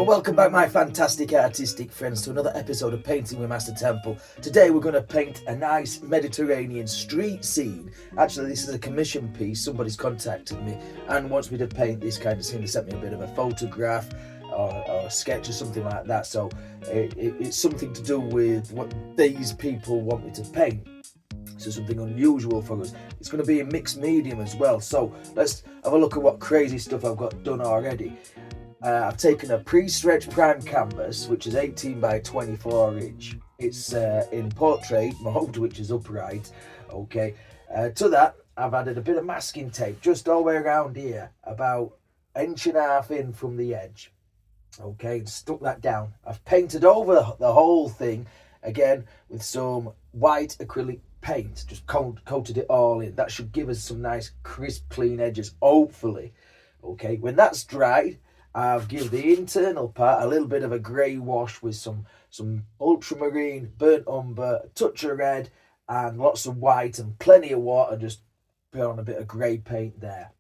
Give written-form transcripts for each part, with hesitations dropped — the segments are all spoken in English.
Well, welcome back my fantastic artistic friends to another episode of Painting with Master Temple. Today we're going to paint a nice Mediterranean street scene. Actually, this is a commission piece. Somebody's contacted me and wants me to paint this kind of scene. They sent me a bit of a photograph or a sketch or something like that. So it's something to do with what these people want me to paint. So something unusual for us. It's going to be a mixed medium as well. So let's have a look at what crazy stuff I've got done already. I've taken a pre-stretched prime canvas, which is 18 by 24 inch. It's in portrait mode, which is upright. Okay. To that, I've added a bit of masking tape just all the way around here, about 1.5 inches in from the edge. Okay, and stuck that down. I've painted over the whole thing again with some white acrylic paint, just coated it all in. That should give us some nice crisp clean edges, hopefully. Okay, when that's dried, I've given the internal part a little bit of a grey wash with some ultramarine, burnt umber, a touch of red and lots of white and plenty of water. Just put on a bit of grey paint there.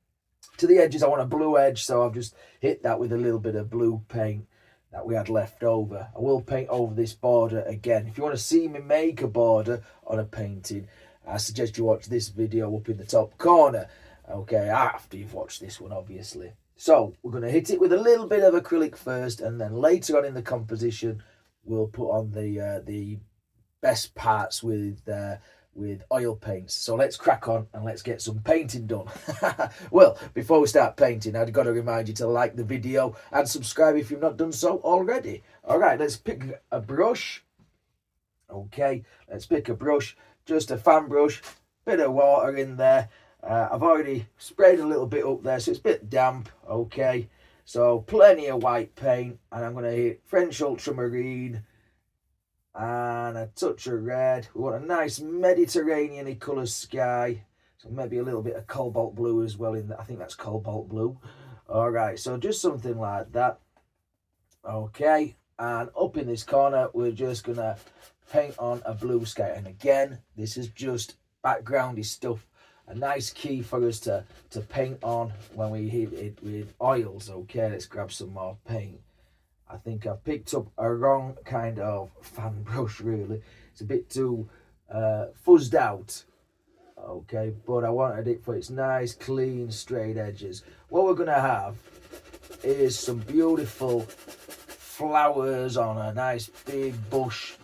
To the edges I want a blue edge, so I've just hit that with a little bit of blue paint that we had left over. I will paint over this border again. If you want to see me make a border on a painting, I suggest you watch this video up in the top corner. Okay, after you've watched this one, obviously. So we're going to hit it with a little bit of acrylic first, and then later on in the composition we'll put on the best parts with oil paints. So let's crack on and let's get some painting done. Well, before we start painting, I've got to remind you to like the video and subscribe if you've not done so already. All right, let's pick a brush. Okay, let's pick a brush, just a fan brush, bit of water in there. I've already sprayed a little bit up there, so it's a bit damp. Okay, so plenty of white paint, and I'm going to hit French ultramarine and a touch of red. We want a nice Mediterranean-y colour sky, so maybe a little bit of cobalt blue as well in that. I think that's cobalt blue. All right, so just something like that. Okay, and up in this corner we're just going to paint on a blue sky, and again this is just backgroundy stuff. A nice key for us to paint on when we hit it with oils. Okay, let's grab some more paint. I think I've picked up a wrong kind of fan brush, really. It's a bit too fuzzed out. Okay, but I wanted it for its nice, clean, straight edges. What we're going to have is some beautiful flowers on a nice big bush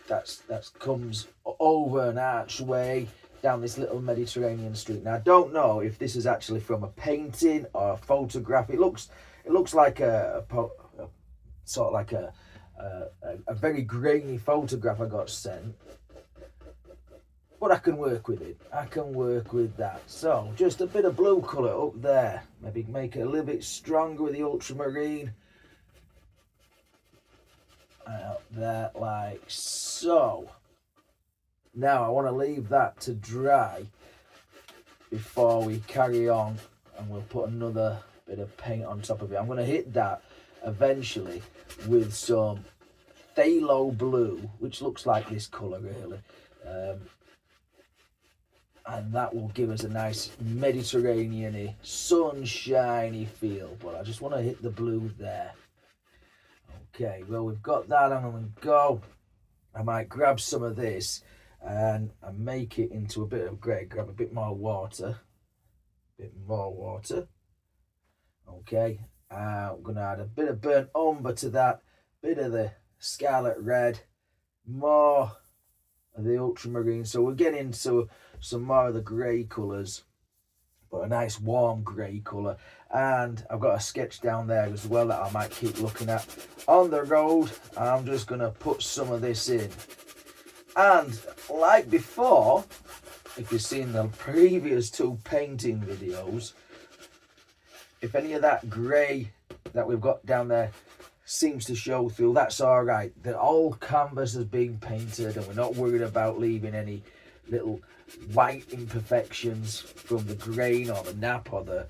that comes over an archway down this little Mediterranean street. Now I don't know if this is actually from a painting or a photograph. It looks like a sort of like a very grainy photograph I got sent, but I can work with it. I can work with that. So just a bit of blue colour up there, maybe make it a little bit stronger with the ultramarine out there like so. Now I want to leave that to dry before we carry on, and we'll put another bit of paint on top of it. I'm going to hit that eventually with some phthalo blue, which looks like this colour really, and that will give us a nice Mediterranean-y, sunshiny feel. But I just want to hit the blue there. Okay, well we've got that, and I'm going to go. I might grab some of this and make it into a bit of grey. Grab a bit more water. Okay, I'm going to add a bit of burnt umber to that, bit of the scarlet red, more of the ultramarine. So we're getting into some more of the grey colours, but a nice warm grey colour. And I've got a sketch down there as well that I might keep looking at on the road. I'm just going to put some of this in. And like before, if you've seen the previous two painting videos, if any of that grey that we've got down there seems to show through, that's all right. The whole canvas is being painted and we're not worried about leaving any little white imperfections from the grain or the nap or the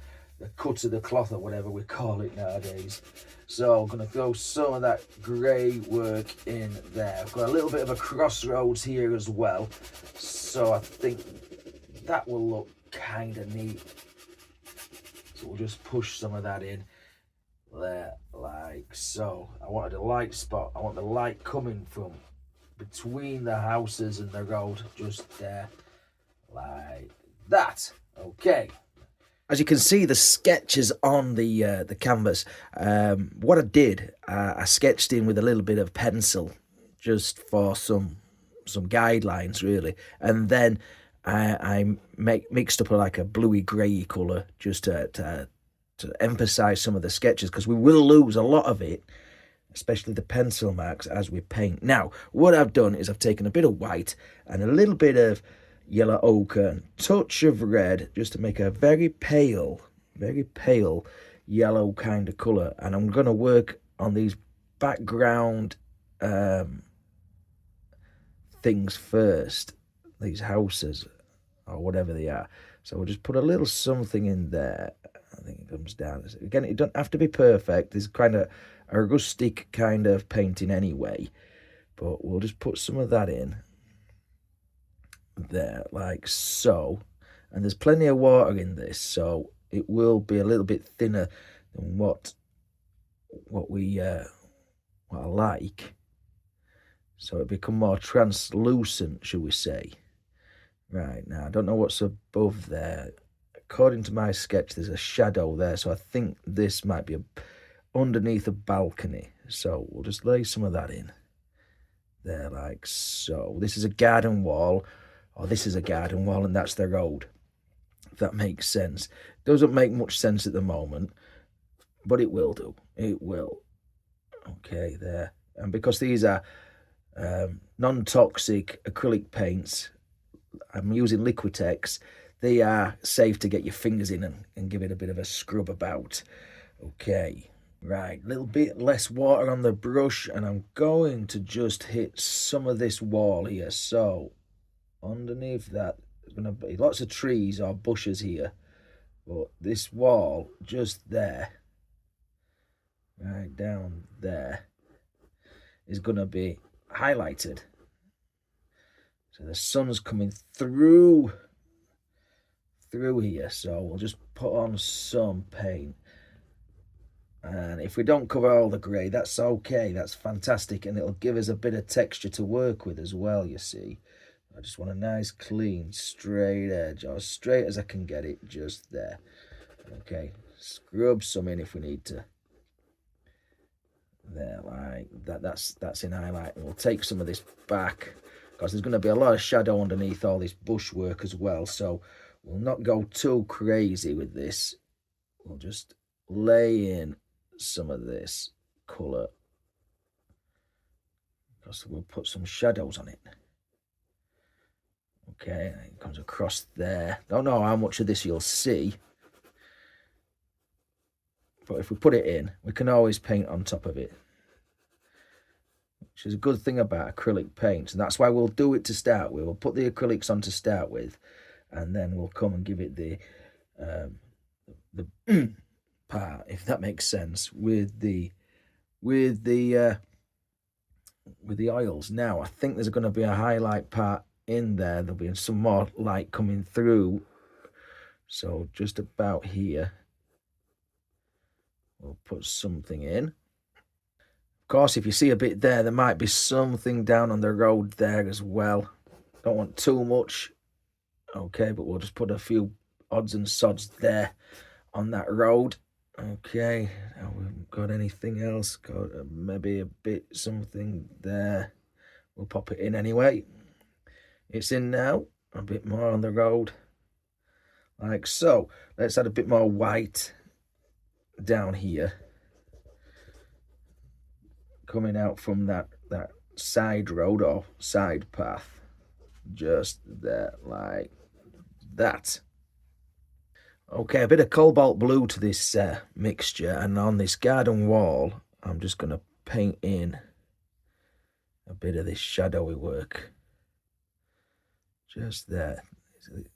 cut of the cloth or whatever we call it nowadays. So I'm going to throw some of that grey work in there. I've got a little bit of a crossroads here as well, so I think that will look kind of neat. So we'll just push some of that in there, like so. I wanted a light spot. I want the light coming from between the houses and the road, just there, like that. Okay. As you can see, the sketches on the canvas. What I did, I sketched in with a little bit of pencil, just for some guidelines, really, and then I mixed up like a bluey grey colour just to emphasise some of the sketches, because we will lose a lot of it, especially the pencil marks, as we paint. Now, what I've done is I've taken a bit of white and a little bit of yellow ochre and touch of red, just to make a very pale yellow kind of colour. And I'm going to work on these background things first, these houses or whatever they are. So we'll just put a little something in there. I think it comes down. Again, it don't have to be perfect. It's kind of a rustic kind of painting anyway, but we'll just put some of that in there, like so. And there's plenty of water in this, so it will be a little bit thinner than what I like, so it become more translucent, shall we say. Right, now I don't know what's above there. According to my sketch, there's a shadow there, so I think this might be underneath a balcony. So we'll just lay some of that in there, like so. This is a garden wall, or this is a garden wall, and that's the road, if that makes sense. Doesn't make much sense at the moment, but it will do. It will. Okay, there. And because these are non-toxic acrylic paints, I'm using Liquitex, they are safe to get your fingers in and give it a bit of a scrub about. Okay, right, a little bit less water on the brush, and I'm going to just hit some of this wall here. So underneath that, there's going to be lots of trees or bushes here, but this wall just there, right down there, is going to be highlighted. So the sun's coming through here, so we'll just put on some paint. And if we don't cover all the grey, that's okay, that's fantastic, and it'll give us a bit of texture to work with as well, you see. I just want a nice clean straight edge, or as straight as I can get it, just there. Okay, scrub some in if we need to. There, like that. That's in highlight. And we'll take some of this back, because there's going to be a lot of shadow underneath all this bushwork as well, so we'll not go too crazy with this. We'll just lay in some of this colour, because we'll put some shadows on it. Okay, it comes across there. Don't know how much of this you'll see, but if we put it in, we can always paint on top of it, which is a good thing about acrylic paints, and that's why we'll do it to start with. We'll put the acrylics on to start with, and then we'll come and give it the part, if that makes sense, with the oils. Now I think there's going to be a highlight part in there. There'll be some more light coming through, so just about here we'll put something in. Of course, if you see a bit there might be something down on the road there as well. Don't want too much, okay, but we'll just put a few odds and sods there on that road. Okay, now we haven't got anything else. Got maybe a bit something there. We'll pop it in anyway. It's in now. A bit more on the road, like so. Let's add a bit more white down here, coming out from that side road or side path, just there, like that. Okay, a bit of cobalt blue to this mixture, and on this garden wall I'm just going to paint in a bit of this shadowy work, just there.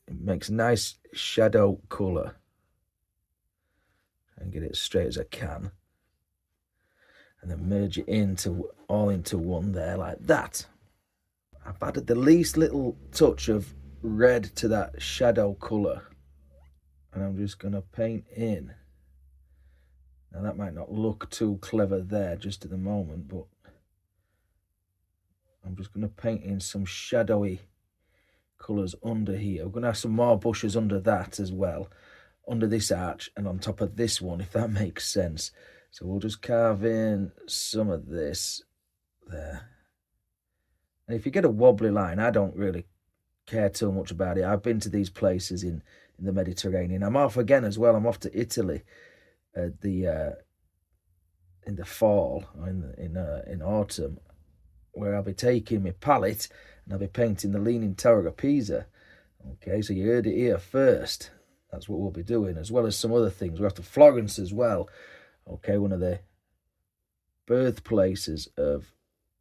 It makes a nice shadow colour, and get it straight as I can, and then merge it all into one there, like that. I've added the least little touch of red to that shadow colour, and I'm just going to paint in Now that might not look too clever there just at the moment, but I'm just going to paint in some shadowy colours under here. We're going to have some more bushes under that as well, under this arch and on top of this one, if that makes sense. So we'll just carve in some of this there. And if you get a wobbly line, I don't really care too much about it. I've been to these places in the Mediterranean. I'm off again as well. I'm off to Italy at the in the fall, or in autumn, where I'll be taking my palette and I'll be painting the Leaning Tower of Pisa. Okay, so you heard it here first. That's what we'll be doing, as well as some other things. We're off to Florence as well. Okay, one of the birthplaces of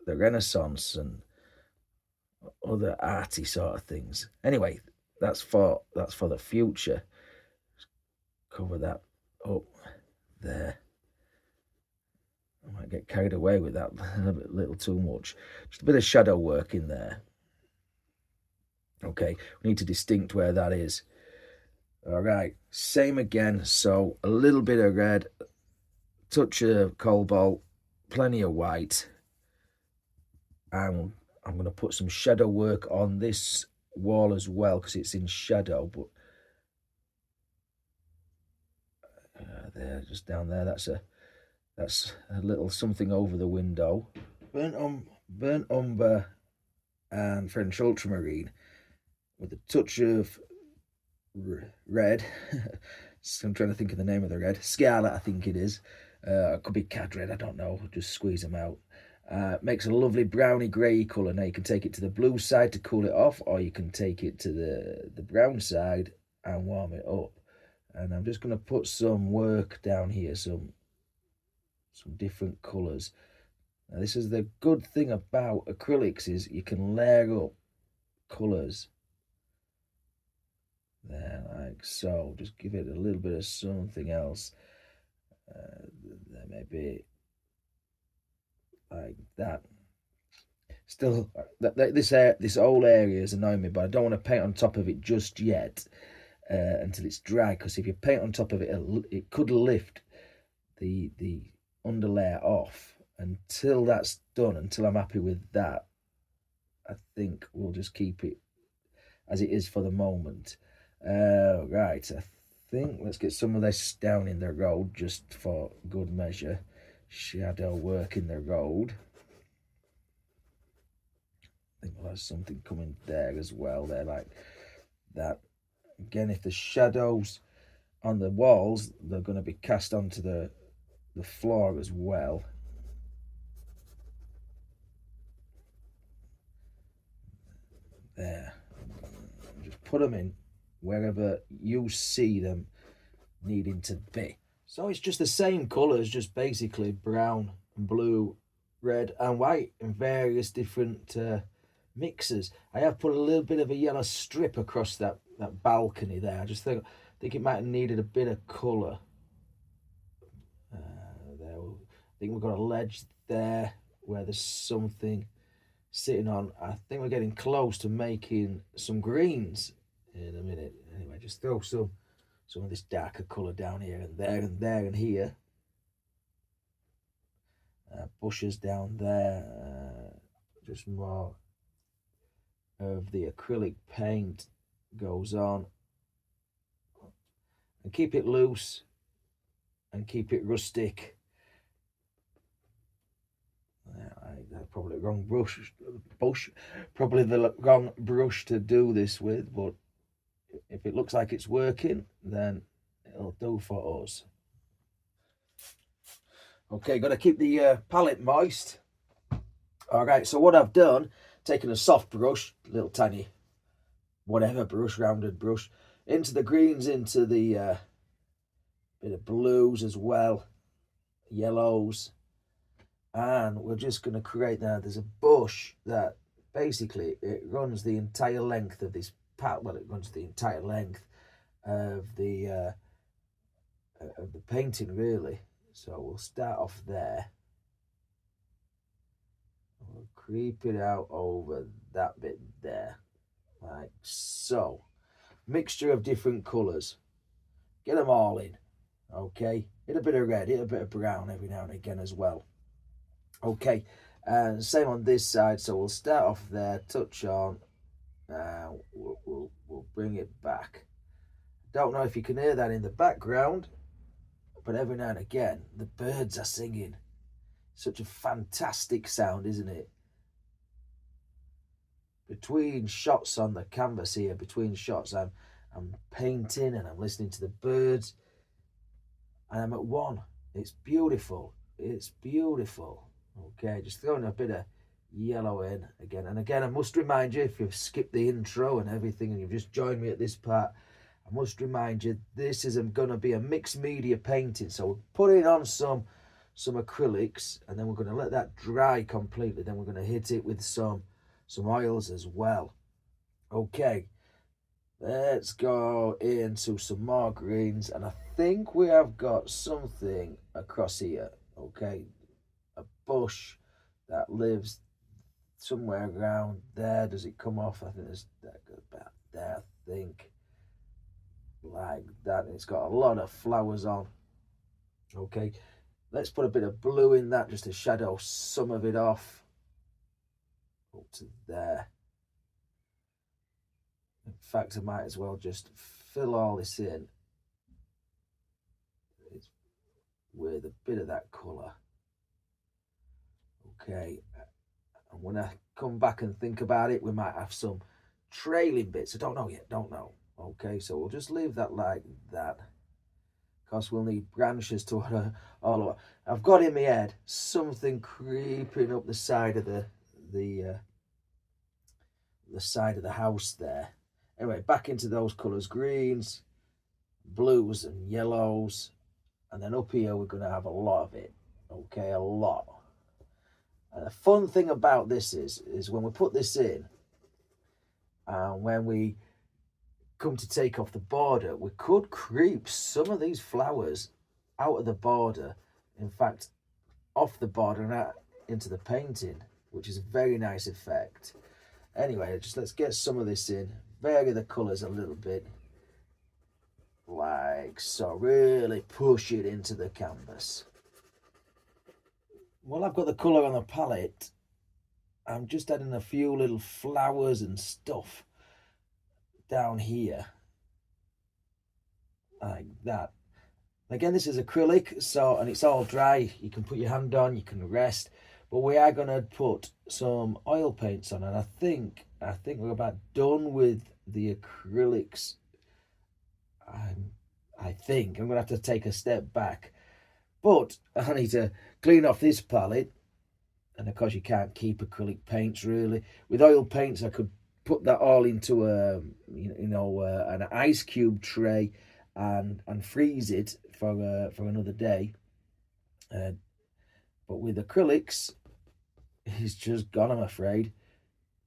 the Renaissance and other arty sort of things. Anyway, that's for the future. Just cover that up there. I might get carried away with that a little too much. Just a bit of shadow work in there. Okay, we need to distinct where that is. All right, same again. So a little bit of red, touch of cobalt, plenty of white. And I'm going to put some shadow work on this wall as well because it's in shadow. But there, just down there, that's a little something over the window. Burnt umber and French ultramarine with a touch of red. So I'm trying to think of the name of the red. Scarlet, I think it is. It could be cad red, I don't know. Just squeeze them out. Makes a lovely browny grey colour. Now you can take it to the blue side to cool it off, or you can take it to the brown side and warm it up. And I'm just going to put some work down here, some different colours. Now this is the good thing about acrylics, is you can layer up colours. There, like so. Just give it a little bit of something else. There may be like that. Still, this whole area is annoying me, but I don't want to paint on top of it just yet until it's dry. Because if you paint on top of it, it could lift the underlayer off. Until that's done, until I'm happy with that, I think we'll just keep it as it is for the moment. Right, I think let's get some of this down in the road just for good measure. Shadow work in the road. I think we'll have something coming there as well. There, like that. Again, if the shadows on the walls, they're going to be cast onto the floor as well. There. Just put them in wherever you see them needing to be. So it's just the same colours, just basically brown and blue, red and white in various different mixes. I have put a little bit of a yellow strip across that balcony there. I just think it might have needed a bit of colour. There, I think we've got a ledge there where there's something sitting on. I think we're getting close to making some greens in a minute. Anyway, just throw some of this darker colour down here and there and there and here. Bushes down there. Just more of the acrylic paint goes on. And keep it loose and keep it rustic. Probably the wrong bush, probably the wrong brush to do this with, but if it looks like it's working, then it'll do for us. Okay, got to keep the palette moist. All right, so what I've done, taken a soft brush, little tiny whatever brush, rounded brush, into the greens, into the bit of blues as well, yellows. And we're just going to create now, there's a bush that basically it runs the entire length of this palette. Well, it runs the entire length of the painting, really. So we'll start off there. We'll creep it out over that bit there, like so. Mixture of different colours. Get them all in, okay? hit a bit of red, hit a bit of brown every now and again as well. Okay, and same on this side. So we'll start off there, touch on, we'll bring it back. Don't know if you can hear that in the background, but every now and again the birds are singing. Such a fantastic sound, isn't it? Between shots on the canvas here, between shots, I'm painting and I'm listening to the birds, and I'm at one. It's beautiful. It's beautiful. Okay, just throwing a bit of yellow in again and again. I must remind you, if you've skipped the intro and everything and you've just joined me at this part, I must remind you this is going to be a mixed media painting. So we're putting on some acrylics, and then we're going to let that dry completely. Then we're going to hit it with some oils as well. Okay, let's go into some more greens, and I think we have got something across here. Okay, a bush that lives somewhere around there. Does it come off? I think there's that about there, I think, like that. It's got a lot of flowers on. Okay, let's put a bit of blue in that just to shadow some of it off. Up to there. In fact, I might as well just fill all this in with a bit of that colour. Okay, and when I come back and think about it, we might have some trailing bits. I don't know yet, don't know. Okay, so we'll just leave that like that, because we'll need branches to all over. I've got in my head something creeping up the side of the side of the house there. Anyway, back into those colours, greens, blues and yellows, and then up here we're going to have a lot of it. Okay, a lot. And the fun thing about this is when we put this in, and when we come to take off the border, we could creep some of these flowers out of the border, in fact off the border and out into the painting, which is a very nice effect. Anyway, just let's get some of this in, vary the colours a little bit, like so, really push it into the canvas. Well, I've got the colour on the palette. I'm just adding a few little flowers and stuff down here, like that. Again, this is acrylic, so, and it's all dry. You can put your hand on, you can rest, but we are going to put some oil paints on, and I think we're about done with the acrylics. I think I'm going to have to take a step back, but I need to clean off this palette. And of course you can't keep acrylic paints really. With oil paints I could put that all into an ice cube tray and freeze it for another day. But with acrylics, it's just gone, I'm afraid.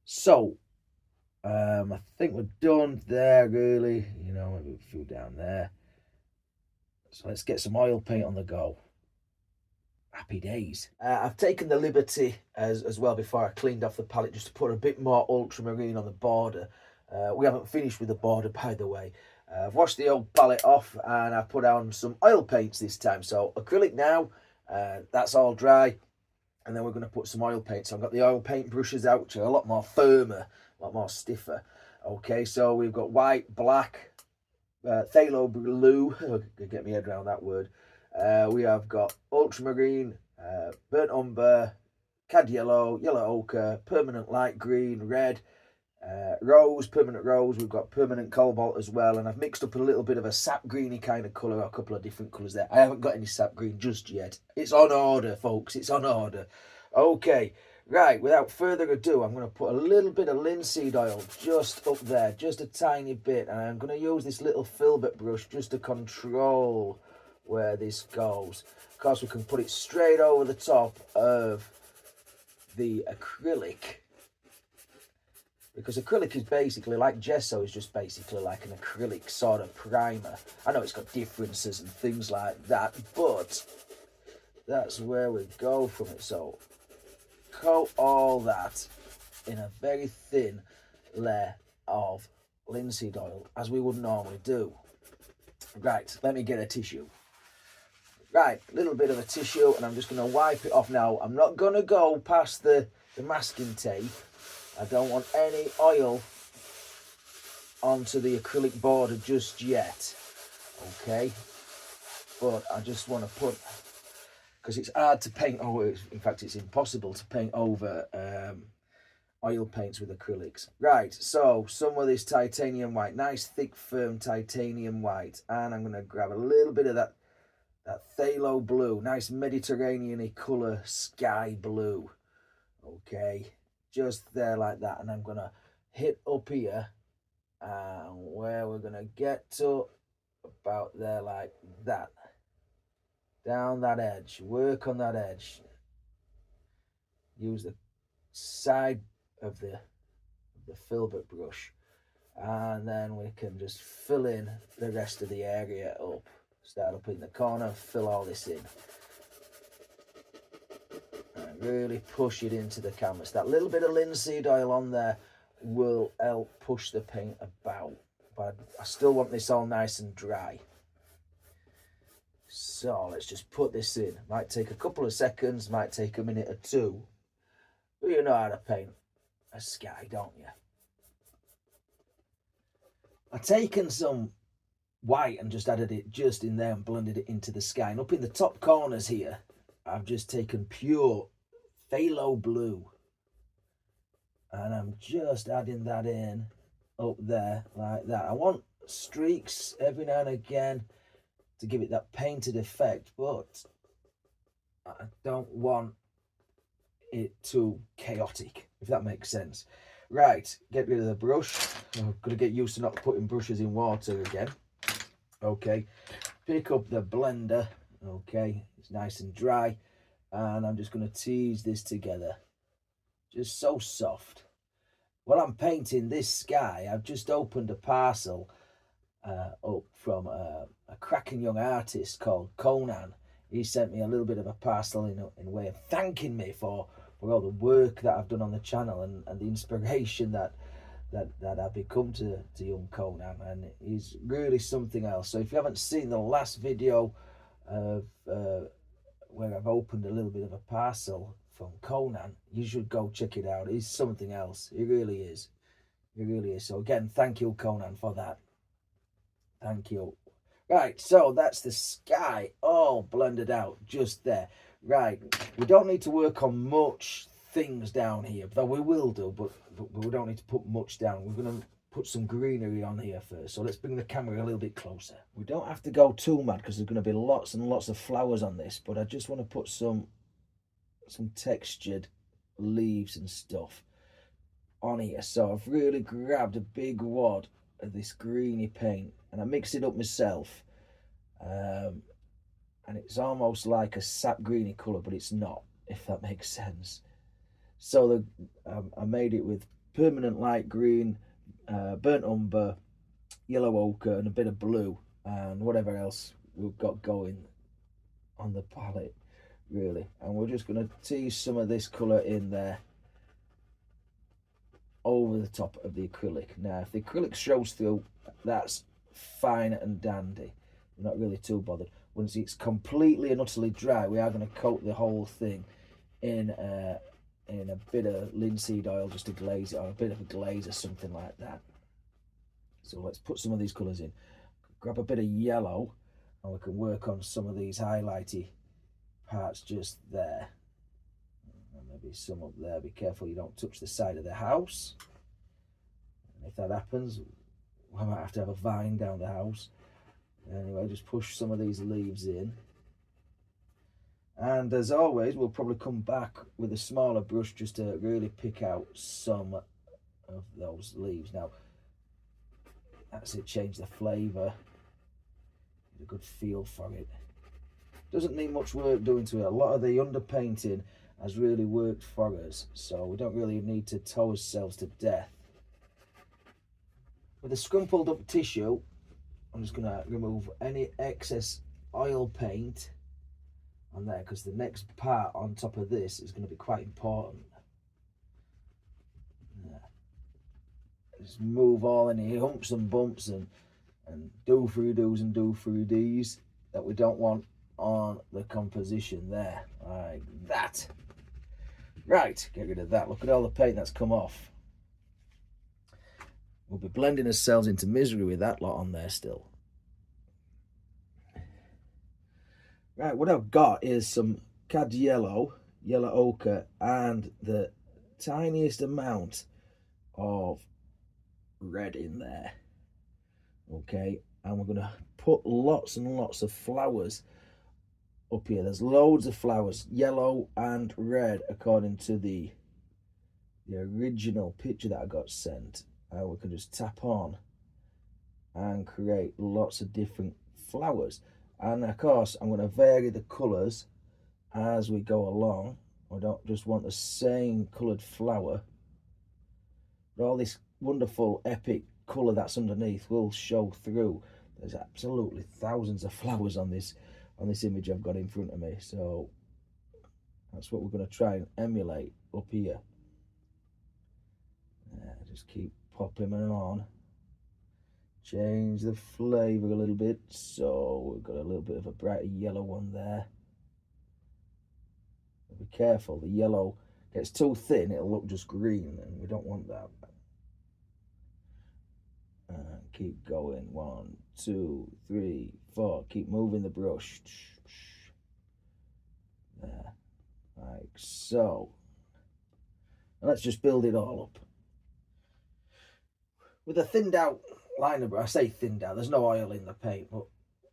So I think we're done there really. Maybe a few down there. So let's get some oil paint on the go. Happy days. I've taken the liberty as well before I cleaned off the palette just to put a bit more ultramarine on the border. We haven't finished with the border, by the way. I've washed the old palette off and I've put on some oil paints this time. So acrylic now, that's all dry. And then we're going to put some oil paint. So I've got the oil paint brushes out, which are a lot more firmer, a lot more stiffer. Okay, so we've got white, black, phthalo blue, get my head around that word. We have got ultramarine, burnt umber, cad yellow, yellow ochre, permanent light green, red, rose, permanent rose. We've got permanent cobalt as well, and I've mixed up a little bit of a sap greeny kind of colour, a couple of different colours there. I haven't got any sap green just yet. It's on order, folks, it's on order. Okay, right, without further ado, I'm going to put a little bit of linseed oil just up there, just a tiny bit, and I'm going to use this little filbert brush just to control where this goes. Of course, we can put it straight over the top of the acrylic, because acrylic is basically like gesso, is just basically like an acrylic sort of primer. I know it's got differences and things like that, but that's where we go from it. So coat all that in a very thin layer of linseed oil, as we would normally do. Right, let me get a tissue. Right, a little bit of a tissue, and I'm just going to wipe it off now. I'm not going to go past the masking tape. I don't want any oil onto the acrylic border just yet. Okay, but I just want to put, because it's hard to paint, in fact it's impossible to paint over oil paints with acrylics. Right, so some of this titanium white, nice thick firm titanium white, and I'm going to grab a little bit of that phthalo blue, nice Mediterranean-y colour, sky blue. Okay, just there like that, and I'm going to hit up here, and where we're going to get to about there like that. Down that edge, work on that edge. Use the side of the filbert brush, and then we can just fill in the rest of the area up. Start up in the corner, fill all this in. And really push it into the canvas. That little bit of linseed oil on there will help push the paint about. But I still want this all nice and dry. So let's just put this in. Might take a couple of seconds, might take a minute or two. But you know how to paint a sky, don't you? I've taken some white and just added it just in there and blended it into the sky. And up in the top corners here, I've just taken pure phthalo blue. And I'm just adding that in up there like that. I want streaks every now and again to give it that painted effect, but I don't want it too chaotic, if that makes sense. Right, get rid of the brush. I'm going to get used to not putting brushes in water again. Okay, pick up the blender. Okay, it's nice and dry, and I'm just going to tease this together, just so soft. While I'm painting this sky, I've just opened a parcel up from a cracking young artist called Conan. He sent me a little bit of a parcel in a way of thanking me for all the work that I've done on the channel and the inspiration that I've become to young Conan, and he's really something else. So if you haven't seen the last video of where I've opened a little bit of a parcel from Conan, you should go check it out. He's something else. He really is. He really is. So again, thank you, Conan, for that. Thank you. Right, so that's the sky all blended out just there. Right, we don't need to work on much things down here, though we will do, but we don't need to put much down. We're going to put some greenery on here first. So let's bring the camera a little bit closer. We don't have to go too mad because there's going to be lots and lots of flowers on this, but I just want to put some textured leaves and stuff on here. So I've really grabbed a big wad of this greeny paint and I mixed it up myself. And it's almost like a sap greeny colour, but it's not, if that makes sense. So I made it with permanent light green, burnt umber, yellow ochre, and a bit of blue, and whatever else we've got going on the palette, really. And we're just going to tease some of this colour in there over the top of the acrylic. Now, if the acrylic shows through, that's fine and dandy. We're not really too bothered. Once it's completely and utterly dry, we are going to coat the whole thing in a bit of linseed oil just to glaze it, or a bit of a glaze or something like that. So let's put some of these colours in. Grab a bit of yellow and we can work on some of these highlighty parts just there. And maybe some up there. Be careful you don't touch the side of the house. And if that happens, I might have to have a vine down the house. Anyway, just push some of these leaves in. And as always, we'll probably come back with a smaller brush just to really pick out some of those leaves. Now, that's it, change the flavour. Get a good feel for it. Doesn't need much work doing to it. A lot of the underpainting has really worked for us, so we don't really need to tow ourselves to death. With a scrumpled up tissue, I'm just going to remove any excess oil paint on there, because the next part on top of this is going to be quite important. Just move all any humps and bumps and do-through-dos and do-through-dees that we don't want on the composition there, like that. Right, get rid of that. Look at all the paint that's come off. We'll be blending ourselves into misery with that lot on there still. Right, what I've got is some cad yellow, yellow ochre, and the tiniest amount of red in there. Okay, and we're going to put lots and lots of flowers up here. There's loads of flowers, yellow and red, according to the original picture that I got sent. And we can just tap on and create lots of different flowers. And of course, I'm going to vary the colours as we go along. I don't just want the same coloured flower, but all this wonderful epic colour that's underneath will show through. There's absolutely thousands of flowers on this image I've got in front of me, so that's what we're going to try and emulate up here. Just keep popping them on, change the flavour a little bit, so we've got a little bit of a brighter yellow one there. Be careful, the yellow gets too thin, it'll look just green, and we don't want that. And keep going, 1, 2, 3, 4, keep moving the brush there, like so. And let's just build it all up with a thinned out liner brush. I say thinned out, there's no oil in the paint, but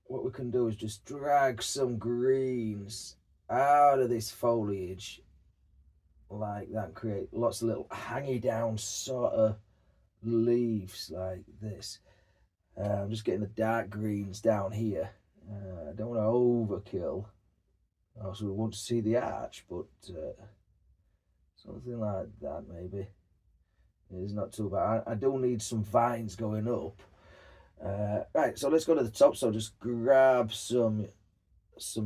what we can do is just drag some greens out of this foliage like that, create lots of little hangy down sort of leaves like this. I'm just getting the dark greens down here. I don't want to overkill, also we want to see the arch, but something like that maybe is not too bad. I do need some vines going up. Right, so let's go to the top. So just grab some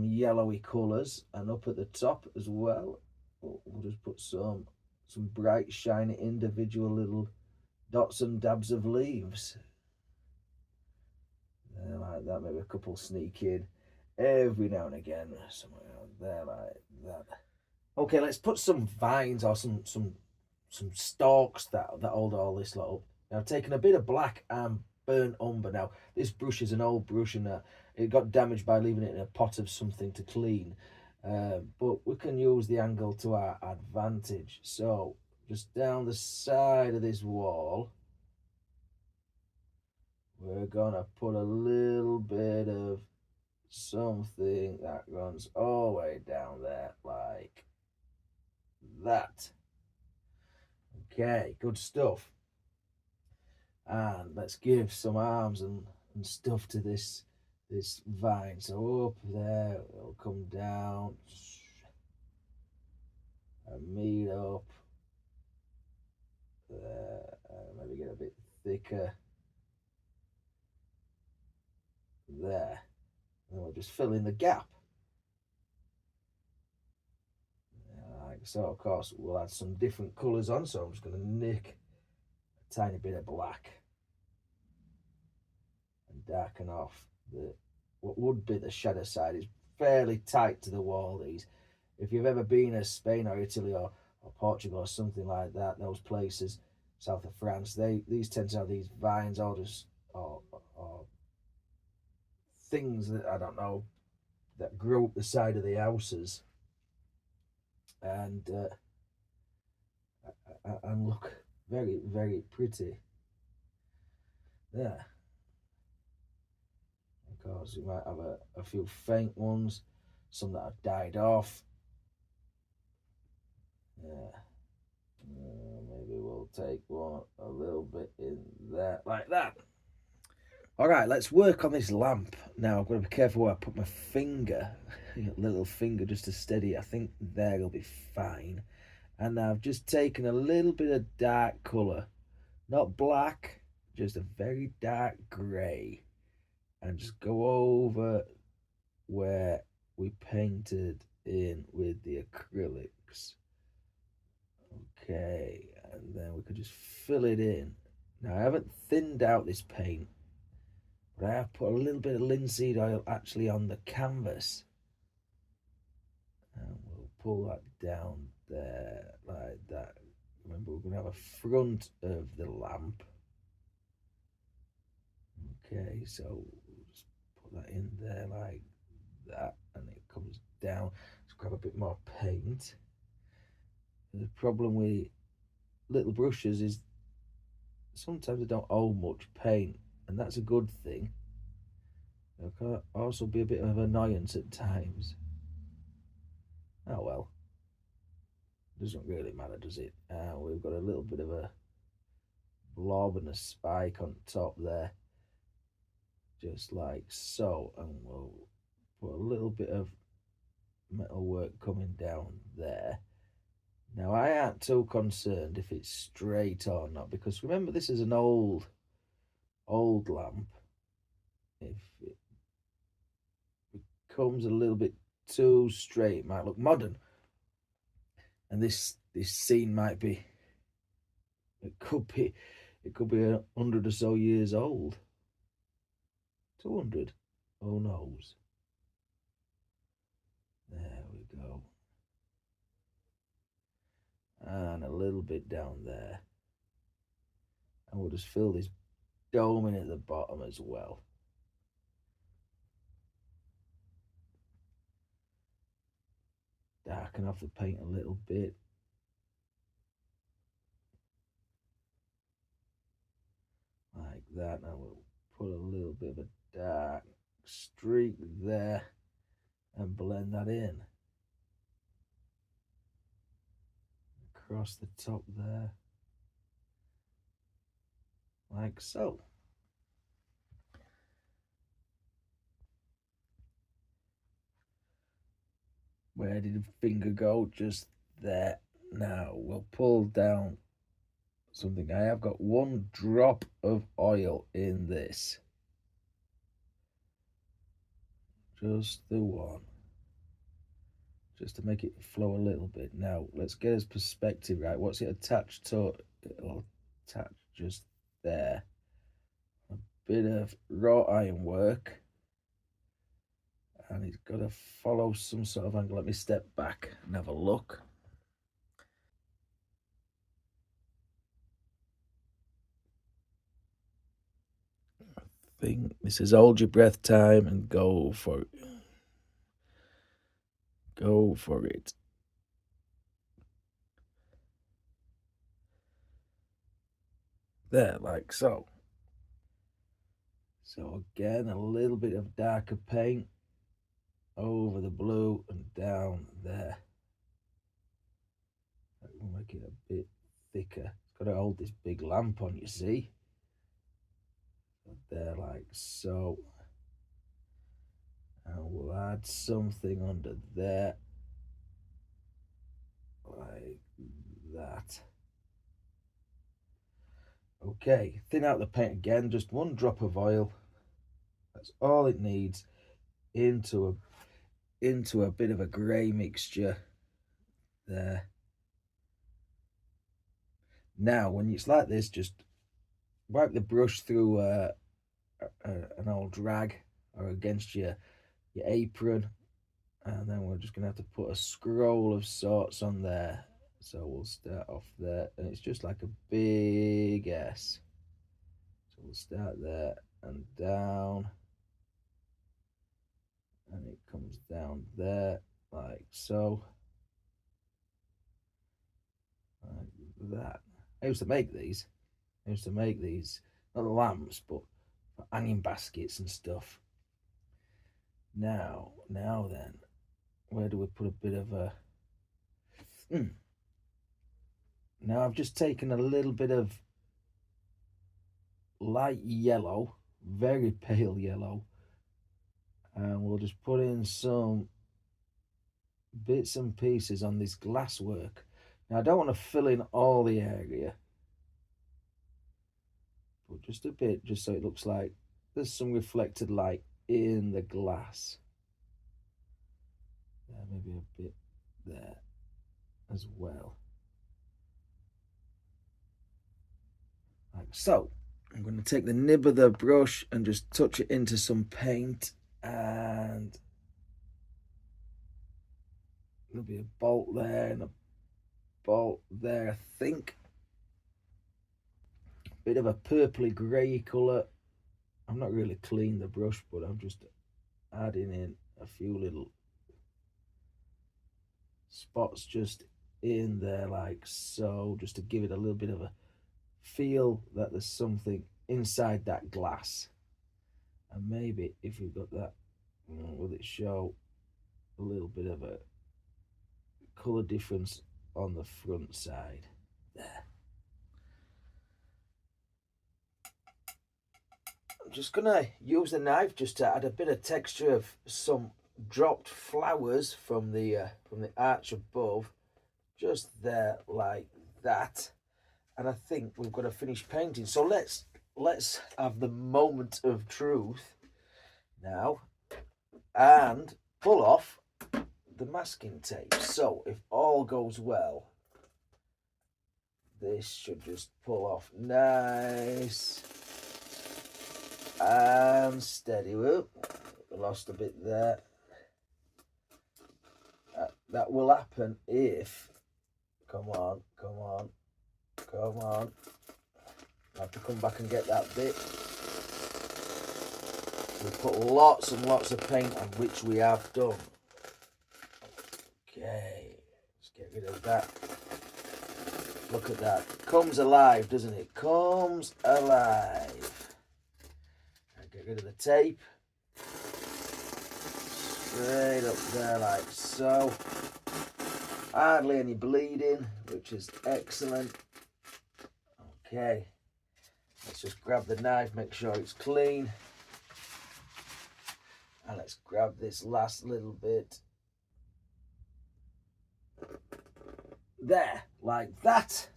yellowy colours, and up at the top as well we'll just put some bright shiny individual little dots and dabs of leaves there like that. Maybe a couple sneak in every now and again, somewhere out there like that. Okay, let's put some vines or some stalks that hold all this lot up. Now I've taken a bit of black and burnt umber. Now this brush is an old brush, and it got damaged by leaving it in a pot of something to clean, but we can use the angle to our advantage. So just down the side of this wall we're gonna put a little bit of something that runs all the way down there like that. Okay, good stuff. And let's give some arms and stuff to this vine. So up there, it'll come down and meet up there, maybe get a bit thicker there, and we'll just fill in the gap like so. Of course we'll add some different colours on, so I'm just going to nick a tiny bit of black and darken off what would be the shadow side. Is fairly tight to the wall, these. If you've ever been to Spain or Italy or Portugal or something like that, those places south of France, these tend to have these vines or just or things that I don't know that grow up the side of the houses and look very, very pretty there. Of course, you might have a few faint ones, some that have died off. Yeah, maybe we'll take one a little bit in there like that. All right, let's work on this lamp now. I've got to be careful where I put my finger, little finger, just to steady it. I think there will be fine. And I've just taken a little bit of dark colour, not black, just a very dark grey, and just go over where we painted in with the acrylics. Okay, and then we could just fill it in. Now I haven't thinned out this paint, but I have put a little bit of linseed oil actually on the canvas pull that down there like that. Remember, we're going to have a front of the lamp. Okay, so we'll just put that in there like that, and it comes down. Let's grab a bit more paint. The problem with little brushes is sometimes they don't hold much paint, and that's a good thing. It can also be a bit of annoyance at times. Oh well, doesn't really matter, does it? We've got a little bit of a blob and a spike on top there, just like so, and we'll put a little bit of metal work coming down there. Now I aren't too concerned if it's straight or not, because remember, this is an old lamp. If it becomes a little bit too straight, it might look modern, and this scene might be, it could be 100 or so years old. 200, who knows? There we go. And a little bit down there. And we'll just fill this dome in at the bottom as well. Darken off the paint a little bit. Like that. Now we'll put a little bit of a dark streak there and blend that in. Across the top there. Like so. Where did the finger go? Just there. Now we'll pull down something. I have got 1 drop of oil in this. Just the one. Just to make it flow a little bit. Now let's get his perspective right. What's it attached to? It'll attach just there. A bit of wrought iron work. And he's got to follow some sort of angle. Let me step back and have a look. I think this is hold your breath time and go for it. Go for it. There, like so. So again, a little bit of darker paint over the blue and down there. We'll make it a bit thicker. It's got to hold this big lamp on, you see. There, like so. And we'll add something under there, like that. Okay, thin out the paint again, just 1 drop of oil. That's all it needs, into a bit of a grey mixture there. Now, when it's like this, just wipe the brush through an old rag or against your apron, and then we're just going to have to put a scroll of sorts on there. So we'll start off there, and it's just like a big S. So we'll start there and down, and it comes down there like so, like that. I used to make these. Not the lamps, but for hanging baskets and stuff. Now then, where do we put a bit of a... Now I've just taken a little bit of light yellow, very pale yellow, and we'll just put in some bits and pieces on this glass work. Now I don't want to fill in all the area, but just a bit, just so it looks like there's some reflected light in the glass. Maybe a bit there as well. Like so. I'm going to take the nib of the brush and just touch it into some paint, and There'll be a bolt there and a bolt there, I think. Bit of a purpley grey colour. I'm not really clean the brush, but I'm just adding in a few little spots just in there like so, just to give it a little bit of a feel that there's something inside that glass. And maybe if we've got that, will it show a little bit of a colour difference on the front side there. I'm just gonna use the knife just to add a bit of texture of some dropped flowers from the arch above, just there like that. And I think we've got a finished painting. So let's have the moment of truth now and pull off the masking tape. So if all goes well, this should just pull off nice and steady. Whoop, lost a bit there. That will happen if, come on, I have to come back and get that bit. We put lots and lots of paint on, which we have done. Okay, let's get rid of that. Look at that. Comes alive, doesn't it? Comes alive. Get rid of the tape. Straight up there like so. Hardly any bleeding, which is excellent. Okay, let's just grab the knife, make sure it's clean. And let's grab this last little bit. There, like that.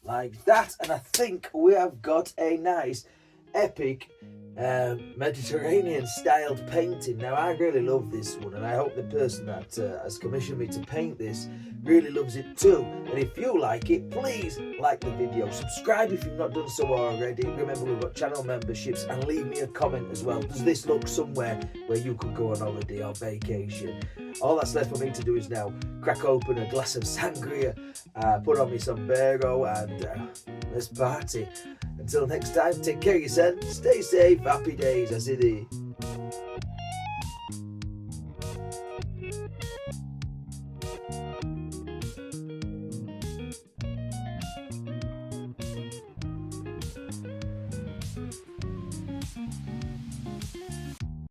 Like that. And I think we have got a nice, epic Mediterranean styled painting. Now I really love this one, and I hope the person that has commissioned me to paint this really loves it too. And if you like it, please like the video, subscribe if you've not done so already. Remember, we've got channel memberships, and leave me a comment as well. Does this look somewhere where you could go on holiday or vacation? All that's left for me to do is now crack open a glass of sangria, put on me sombrero, and let's party. Until next time, take care of yourself, stay safe, happy days, I see thee.